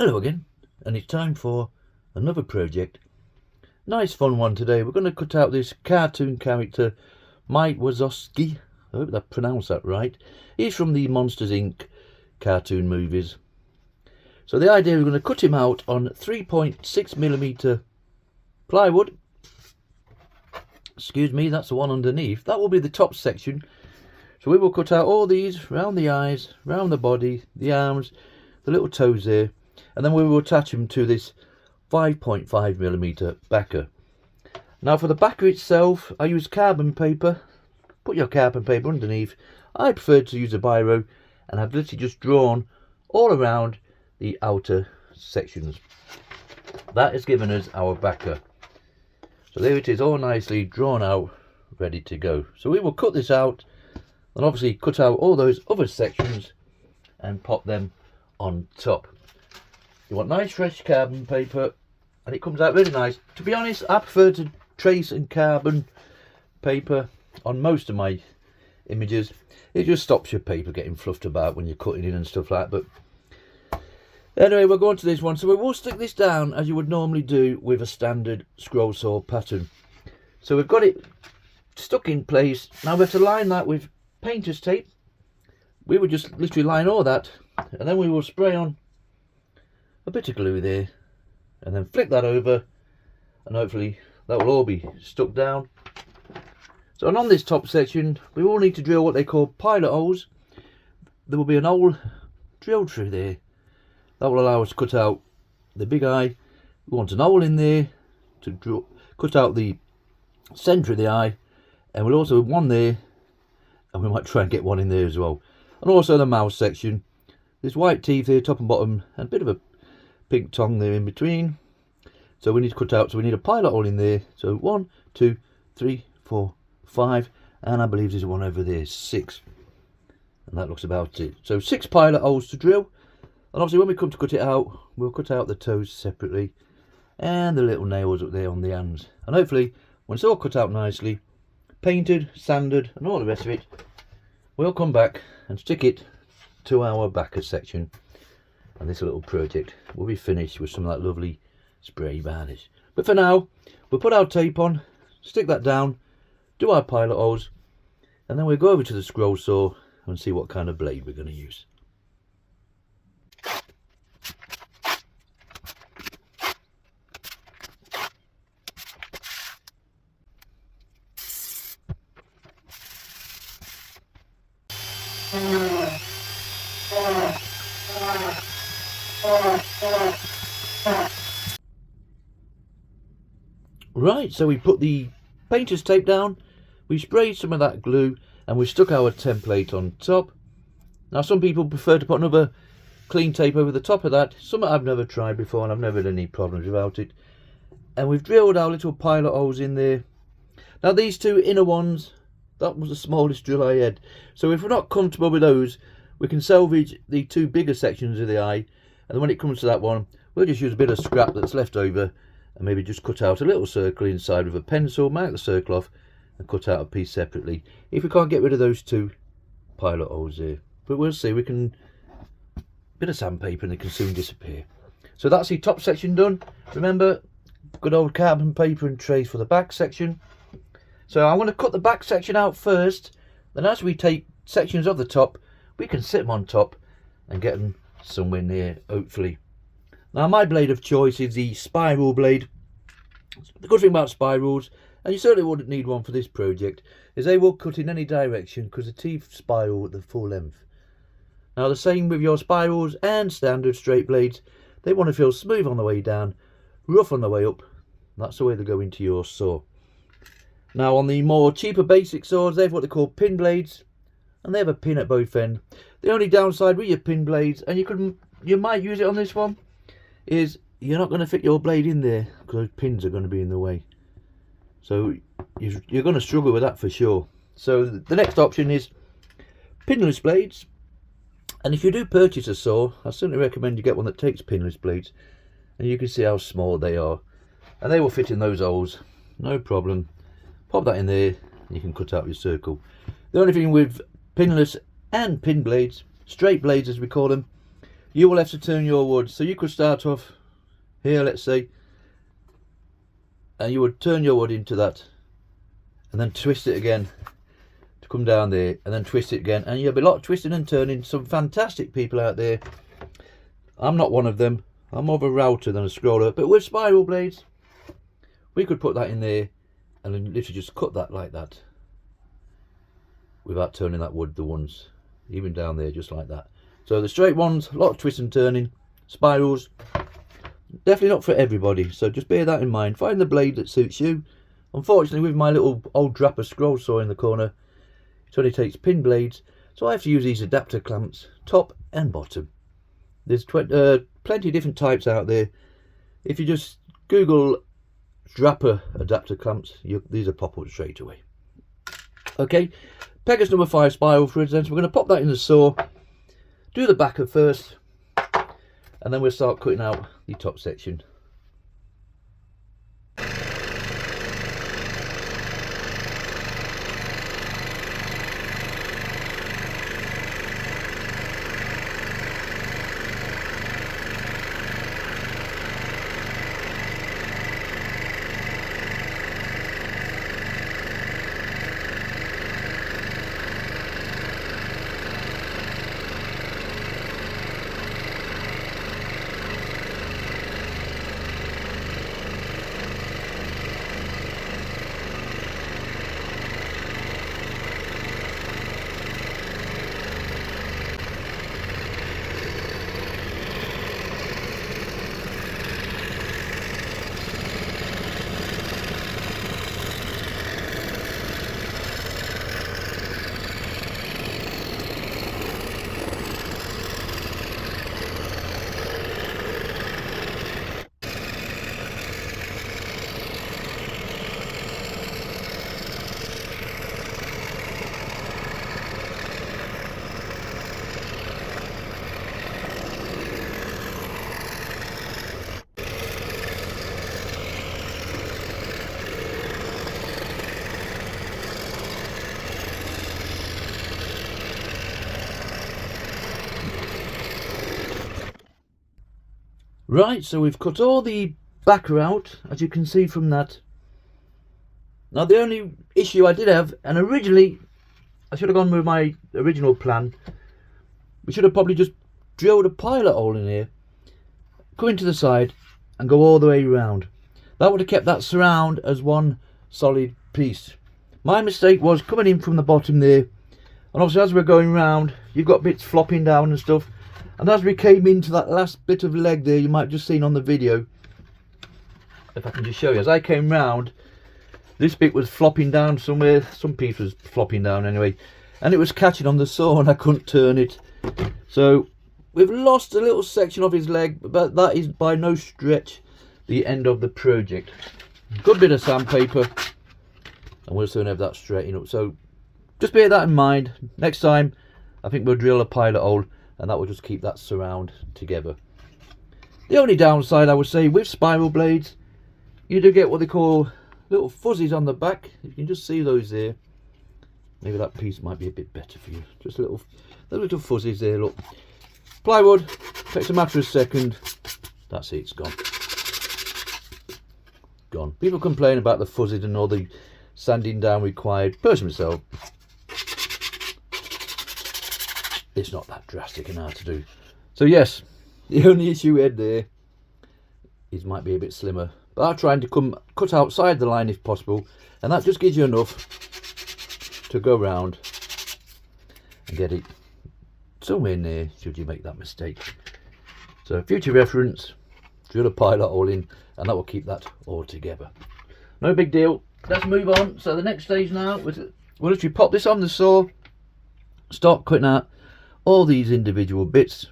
Hello again, and it's time for another project. Nice fun one today. We're going to cut out this cartoon character, Mike Wazowski. I hope I pronounced that right. He's from the Monsters Inc. cartoon movies. So the idea, we're going to cut him out on 3.6mm plywood. Excuse me, that's the one underneath. That will be the top section. So we will cut out all these round the eyes, round the body, the arms, the little toes there. And then we will attach them to this 5.5mm backer. Now for the backer itself, I use carbon paper. Put your carbon paper underneath. I prefer to use a biro, and I've literally just drawn all around the outer sections. That has given us our backer. So there it is, all nicely drawn out, ready to go. So we will cut this out, and obviously cut out all those other sections and pop them on top. You want nice fresh carbon paper, and it comes out really nice. To be honest, I prefer to trace and carbon paper on most of my images. It just stops your paper getting fluffed about when you're cutting in and stuff like that. But anyway, we'll go on to this one. So we will stick this down as you would normally do with a standard scroll saw pattern. So we've got it stuck in place. Now we have to line that with painter's tape. We would just literally line all that, and then we will spray on a bit of glue there, and then flick that over, and hopefully that will all be stuck down. So, and on this top section, we will need to drill what they call pilot holes. There will be an hole drilled through there. That will allow us to cut out the big eye. We want an hole in there to cut out the centre of the eye, and we'll also have one there, and we might try and get one in there as well. And also the mouth section. There's white teeth here, top and bottom, and a bit of a pink tongue there in between. So we need to cut out, so we need a pilot hole in there. So 1, 2, 3, 4, 5, and I believe there's one over there, 6. And that looks about it. So 6 pilot holes to drill. And obviously when we come to cut it out, we'll cut out the toes separately, and the little nails up there on the hands. And hopefully, when it's all cut out nicely, painted, sanded, and all the rest of it, we'll come back and stick it to our backer section. And this little project will be finished with some of that lovely spray varnish. But for now, we'll put our tape on, stick that down, do our pilot holes, and then we'll go over to the scroll saw and see what kind of blade we're going to use. Right, so we put the painter's tape down, we sprayed some of that glue, and we stuck our template on top. Now some people prefer to put another clean tape over the top of that. Some I've never tried before, and I've never had any problems without it. And we've drilled our little pilot holes in there. Now these two inner ones, that was the smallest drill I had. So if we're not comfortable with those, we can salvage the 2 bigger sections of the eye. And then when it comes to that one, we'll just use a bit of scrap that's left over, and maybe just cut out a little circle inside with a pencil, mark the circle off, and cut out a piece separately. If we can't get rid of those 2 pilot holes there. But we'll see, we can, bit of sandpaper and they can soon disappear. So that's the top section done. Remember, good old carbon paper and trace for the back section. So I'm going to cut the back section out first, then as we take sections of the top, we can sit them on top and get them somewhere near, hopefully. Now my blade of choice is the spiral blade. The good thing about spirals, and you certainly wouldn't need one for this project, is they will cut in any direction because the teeth spiral at the full length. Now the same with your spirals and standard straight blades. They want to feel smooth on the way down, rough on the way up. That's the way they go into your saw. Now on the more cheaper basic saws, they have what they call pin blades, and they have a pin at both ends. The only downside with your pin blades, and you might use it on this one, is you're not going to fit your blade in there because those pins are going to be in the way. So you're going to struggle with that for sure. So the next option is pinless blades. And if you do purchase a saw, I certainly recommend you get one that takes pinless blades. And you can see how small they are. And they will fit in those holes, no problem. Pop that in there, and you can cut out your circle. The only thing with pinless and pin blades, straight blades as we call them, you will have to turn your wood. So you could start off here, let's say, and you would turn your wood into that and then twist it again to come down there, and then twist it again, and you'll be a lot of twisting and turning. Some fantastic people out there. I'm not one of them. I'm more of a router than a scroller, but with spiral blades we could put that in there and then literally just cut that like that without turning that wood, the ones even down there, just like that. So the straight ones, a lot of twist and turning. Spirals, definitely not for everybody, so just bear that in mind. Find the blade that suits you. Unfortunately, with my little old Draper scroll saw in the corner, it only takes pin blades, so I have to use these adapter clamps, top and bottom. There's plenty of different types out there. If you just Google Draper adapter clamps, these are pop up straight away. Okay, Pegasus number 5 spiral threads then, so we're going to pop that in the saw, do the backer first, and then we'll start cutting out the top section. Right, so we've cut all the backer out, as you can see from that. Now the only issue I did have, and originally I should have gone with my original plan, we should have probably just drilled a pilot hole in here, go into the side and go all the way around. That would have kept that surround as one solid piece. My mistake was coming in from the bottom there, and obviously as we're going round, you've got bits flopping down and stuff. And as we came into that last bit of leg there, you might have just seen on the video, if I can just show you, as I came round, this bit was flopping down somewhere, some piece was flopping down anyway, and it was catching on the saw and I couldn't turn it. So we've lost a little section of his leg, but that is by no stretch the end of the project. Good bit of sandpaper, and we'll soon have that straightened up. So just bear that in mind. Next time I think we'll drill a pilot hole, and that will just keep that surround together. The only downside I would say with spiral blades, you do get what they call little fuzzies on the back. You can just see those there. Maybe that piece might be a bit better for you. Just little fuzzies there, look. Plywood, takes a matter of a second. That's it, it's gone. Gone. People complain about the fuzzies and all the sanding down required. Personally myself, it's not that drastic and hard to do. So yes, the only issue we had there is might be a bit slimmer, but I'm trying to cut outside the line if possible, and that just gives you enough to go round and get it somewhere near should you make that mistake. So future reference, drill a pilot hole in, and that will keep that all together. No big deal. Let's move on. So the next stage now, we'll literally pop this on the saw, start cutting out all these individual bits,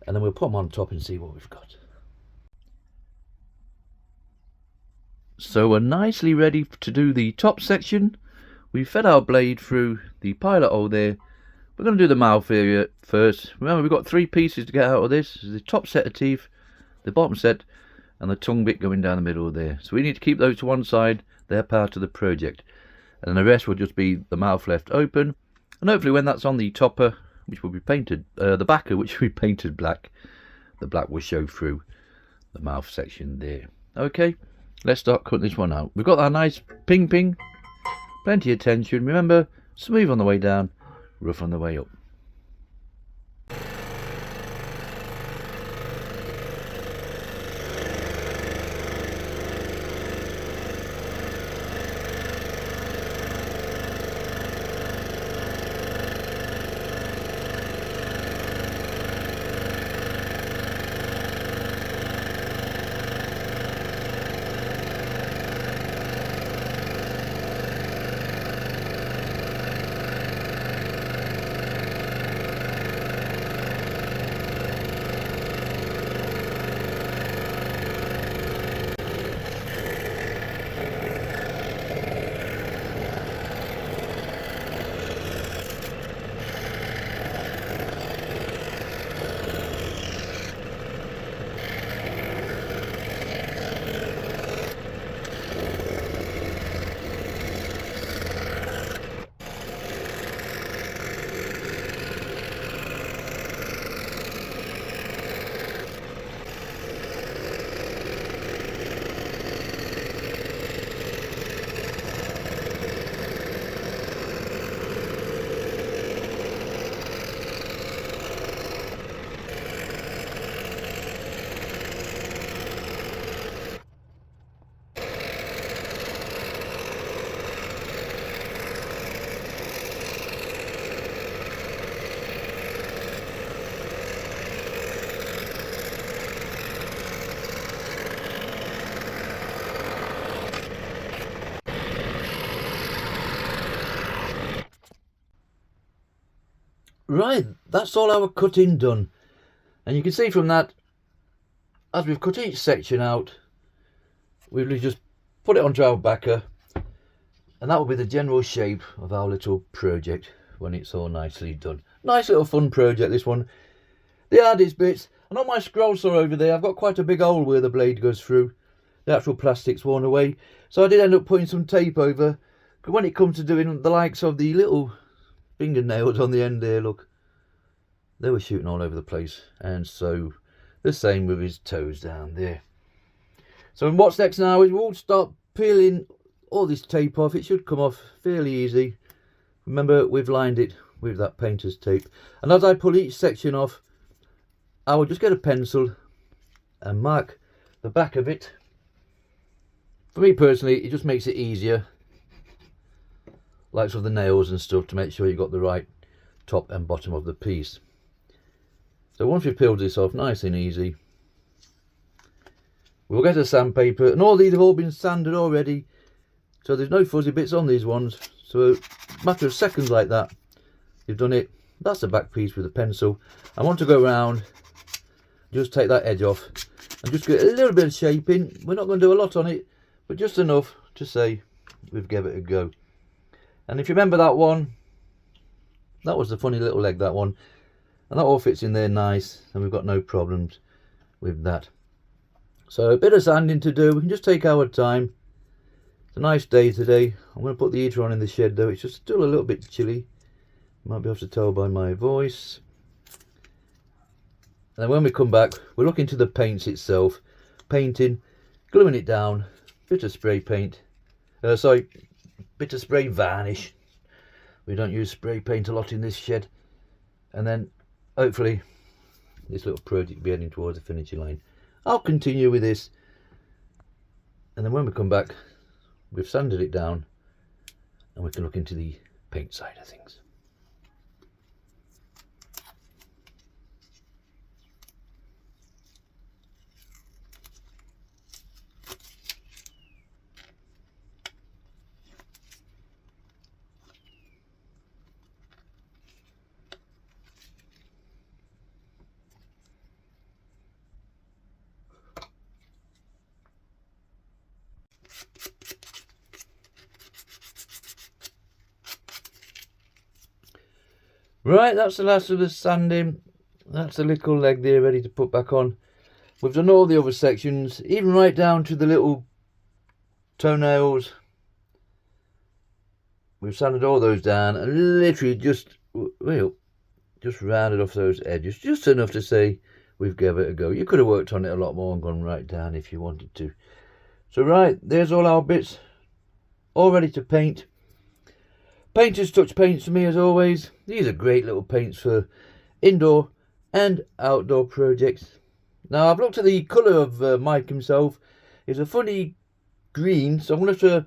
and then we'll put them on top and see what we've got. So we're nicely ready to do the top section. We fed our blade through the pilot hole there. We're going to do the mouth area first. Remember, we've got 3 pieces to get out of this. The top set of teeth, the bottom set, and the tongue bit going down the middle there. So we need to keep those to one side. They're part of the project, and the rest will just be the mouth left open. And hopefully when that's on the topper, which will be painted, the backer, which will be painted black. The black will show through the mouth section there. Okay, let's start cutting this one out. We've got that nice ping, plenty of tension. Remember, smooth on the way down, rough on the way up. Right, that's all our cutting done. And you can see from that, as we've cut each section out, we've just put it onto our backer, and that will be the general shape of our little project when it's all nicely done. Nice little fun project, this one. The hardest bits, and on my scroll saw over there, I've got quite a big hole where the blade goes through. The actual plastic's worn away, so I did end up putting some tape over. But when it comes to doing the likes of the little fingernails on the end there, look, they were shooting all over the place. And so the same with his toes down there. So what's next now is we'll start peeling all this tape off. It should come off fairly easy. Remember, we've lined it with that painter's tape, and as I pull each section off, I will just get a pencil and mark the back of it. For me personally, it just makes it easier, like of the nails and stuff, to make sure you've got the right top and bottom of the piece. So once we've peeled this off nice and easy, we'll get a sandpaper, and all these have all been sanded already, so there's no fuzzy bits on these ones. So a matter of seconds like that, you've done it. That's the back piece with a pencil. I want to go around, just take that edge off and just get a little bit of shaping. We're not going to do a lot on it, but just enough to say we've given it a go. And if you remember that one, that was the funny little leg, that one, and that all fits in there nice, and we've got no problems with that. So a bit of sanding to do. We can just take our time. It's a nice day today. I'm going to put the heater on in the shed though. It's just still a little bit chilly. You might be able to tell by my voice. And then when we come back, we're looking to the paints itself. Painting, gluing it down, bit of spray paint. Bit of spray varnish. We don't use spray paint a lot in this shed. And then hopefully this little project will be heading towards the finishing line. I'll continue with this, and then when we come back, we've sanded it down and we can look into the paint side of things. Right, that's the last of the sanding. That's the little leg there ready to put back on. We've done all the other sections, even right down to the little toenails. We've sanded all those down and literally just, well, just rounded off those edges, just enough to say we've given it a go. You could have worked on it a lot more and gone right down if you wanted to. So right, there's all our bits all ready to paint. Painter's touch paints for me as always. These are great little paints for indoor and outdoor projects. Now I've looked at the colour of Mike himself. It's a funny green, so I'm going to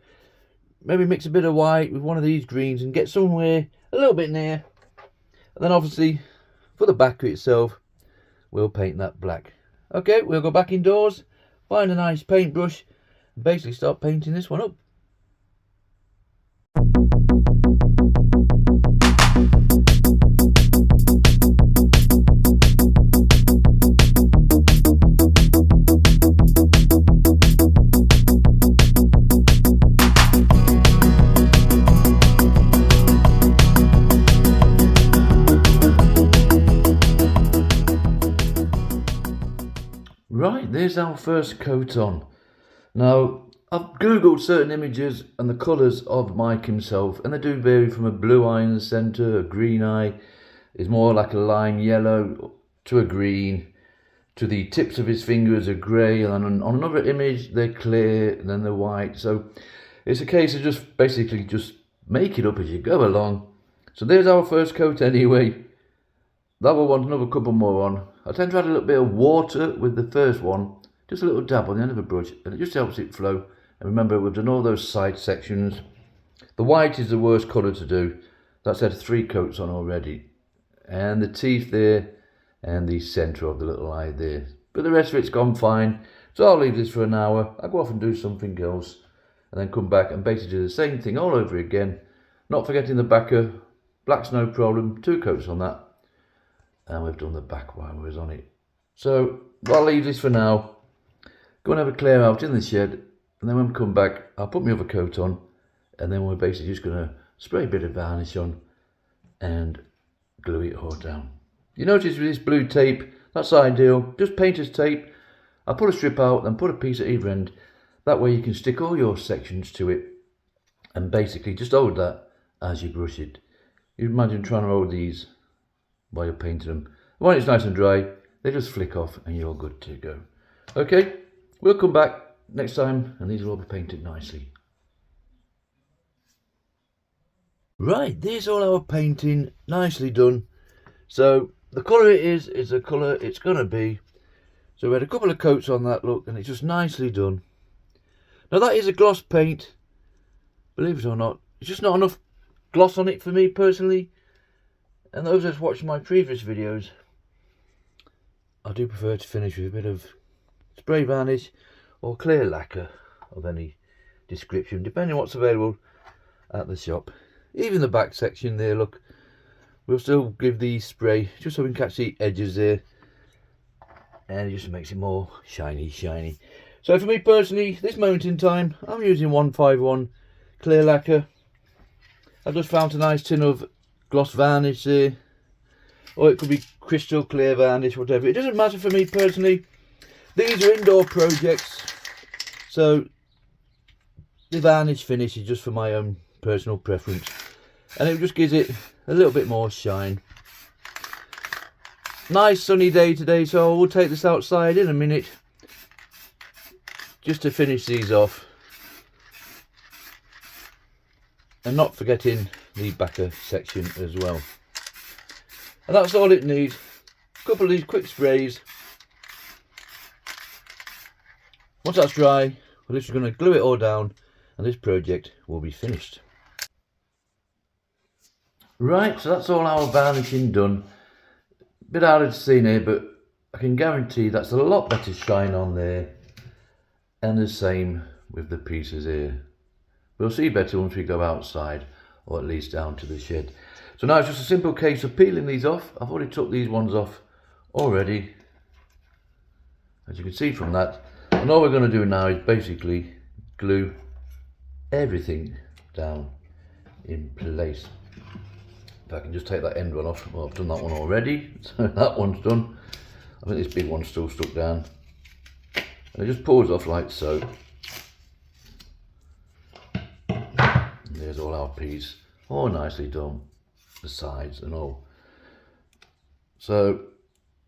maybe mix a bit of white with one of these greens and get somewhere a little bit near. And then obviously for the back itself we'll paint that black. Okay, we'll go back indoors, find a nice paintbrush and basically start painting this one up. Right, there's our first coat on. Now, I've googled certain images and the colours of Mike himself, and they do vary from a blue eye in the centre, a green eye is more like a lime yellow, to a green, to the tips of his fingers are grey, and on another image they're clear, and then they're white. So it's a case of just basically just make it up as you go along. So there's our first coat anyway. That will want another couple more on. I tend to add a little bit of water with the first one, just a little dab on the end of a brush, and it just helps it flow. And remember, we've done all those side sections. The white is the worst colour to do. That's had 3 coats on already. And the teeth there, and the centre of the little eye there. But the rest of it's gone fine. So I'll leave this for an hour. I'll go off and do something else, and then come back and basically do the same thing all over again. Not forgetting the backer. Black's no problem, 2 coats on that. And we've done the back while we was on it. So I'll leave this for now. Go and have a clear out in the shed, and then when we come back I'll put my other coat on, and then we're basically just going to spray a bit of varnish on and glue it all down. You notice with this blue tape, that's ideal, just painter's tape. I'll put a strip out and put a piece at either end. That way you can stick all your sections to it and basically just hold that as you brush it. You imagine trying to hold these while you're painting them. When it's nice and dry, they just flick off and you're good to go. Okay, we'll come back next time and these will all be painted nicely. Right, there's all our painting, nicely done. So the colour it is the colour it's going to be. So we had a couple of coats on that look, and it's just nicely done. Now that is a gloss paint, believe it or not. It's just not enough gloss on it for me personally. And those that's watched my previous videos, I do prefer to finish with a bit of spray varnish or clear lacquer of any description, depending on what's available at the shop. Even the back section there, look, we'll still give the spray just so we can catch the edges there, and it just makes it more shiny. So for me personally, this moment in time, I'm using 151 clear lacquer. I've just found a nice tin of gloss varnish there, or it could be crystal clear varnish, whatever. It doesn't matter for me personally. These are indoor projects, so the varnish finish is just for my own personal preference, and it just gives it a little bit more shine. Nice sunny day today, so we'll take this outside in a minute just to finish these off, and not forgetting the backer section as well. And that's all it needs. A couple of these quick sprays. Once that's dry, we're just going to glue it all down and this project will be finished. Right, so that's all our varnishing done. Bit harder to see here, but I can guarantee that's a lot better shine on there, and the same with the pieces here. We'll see better once we go outside, or at least down to the shed. So now it's just a simple case of peeling these off. I've already took these ones off already, as you can see from that. And all we're going to do now is basically glue everything down in place. If I can just take that end one off. Well, I've done that one already, so that one's done. I think this big one's still stuck down, and it just pulls off like so. And there's all our piece, all nicely done, the sides and all. So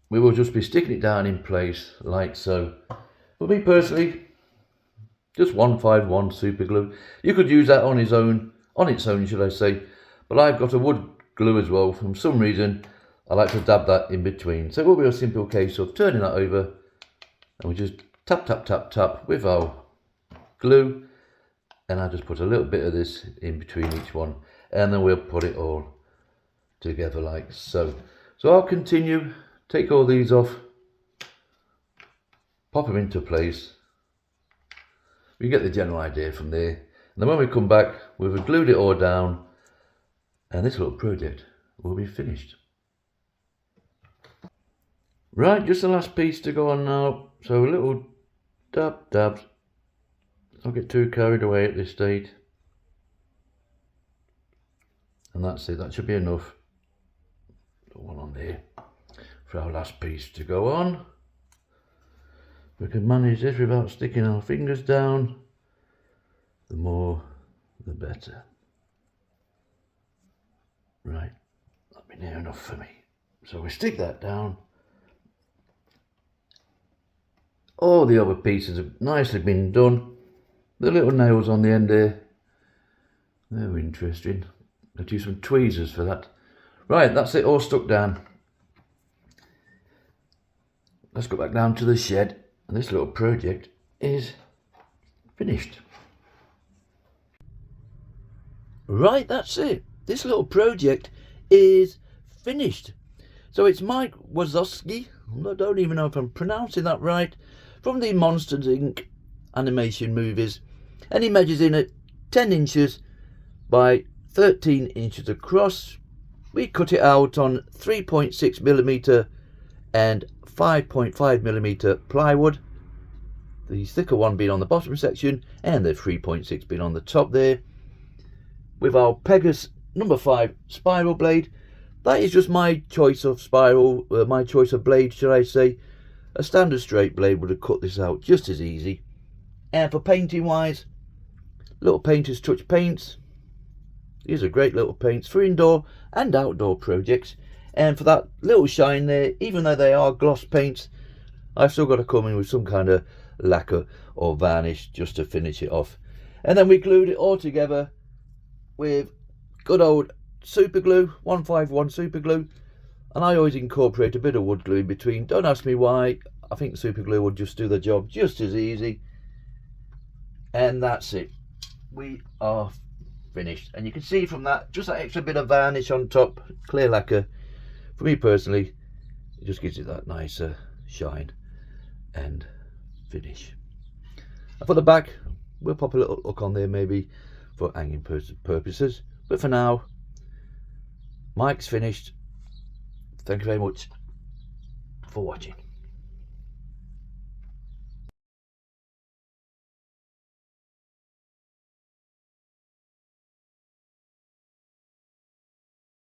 we will just be sticking it down in place like so. For me personally, just 151 super glue. You could use that on its own, should I say. But I've got a wood glue as well. For some reason, I like to dab that in between. So it will be a simple case of turning that over, and we just tap, tap, tap, tap with our glue. And I just put a little bit of this in between each one, and then we'll put it all together like so. So I'll continue, take all these off, pop them into place. You get the general idea from there. And then when we come back, we've glued it all down, and this little project will be finished. Right, just the last piece to go on now. So a little dabs. Don't get too carried away at this stage. And that's it, that should be enough. Put one on there for our last piece to go on. We can manage this without sticking our fingers down. The more, the better. Right, that'll be near enough for me. So we stick that down. All the other pieces have nicely been done. The little nails on the end there, they're interesting. I'll use some tweezers for that. Right, that's it all stuck down. Let's go back down to the shed, and this little project is finished. Right, that's it. This little project is finished. So it's Mike Wazowski, I don't even know if I'm pronouncing that right, from the Monsters Inc. animation movies, and he measures in at 10 inches by 13 inches across. We cut it out on 3.6mm and 5.5mm plywood, the thicker one being on the bottom section and the 3.6 being on the top there, with our Pegasus number 5 spiral blade. That is just my choice of spiral, my choice of blade, should I say. A standard straight blade would have cut this out just as easy. And for painting wise, little Painter's Touch paints. These are great little paints for indoor and outdoor projects. And for that little shine there, even though they are gloss paints, I've still got to come in with some kind of lacquer or varnish just to finish it off. And then we glued it all together with good old super glue, 151 super glue. And I always incorporate a bit of wood glue in between. Don't ask me why. I think super glue would just do the job just as easy. And that's it. We are finished. And you can see from that, just that extra bit of varnish on top, clear lacquer. For me personally, it just gives it that nicer shine and finish. And for the back, we'll pop a little hook on there maybe for hanging purposes. But for now, Mike's finished. Thank you very much for watching.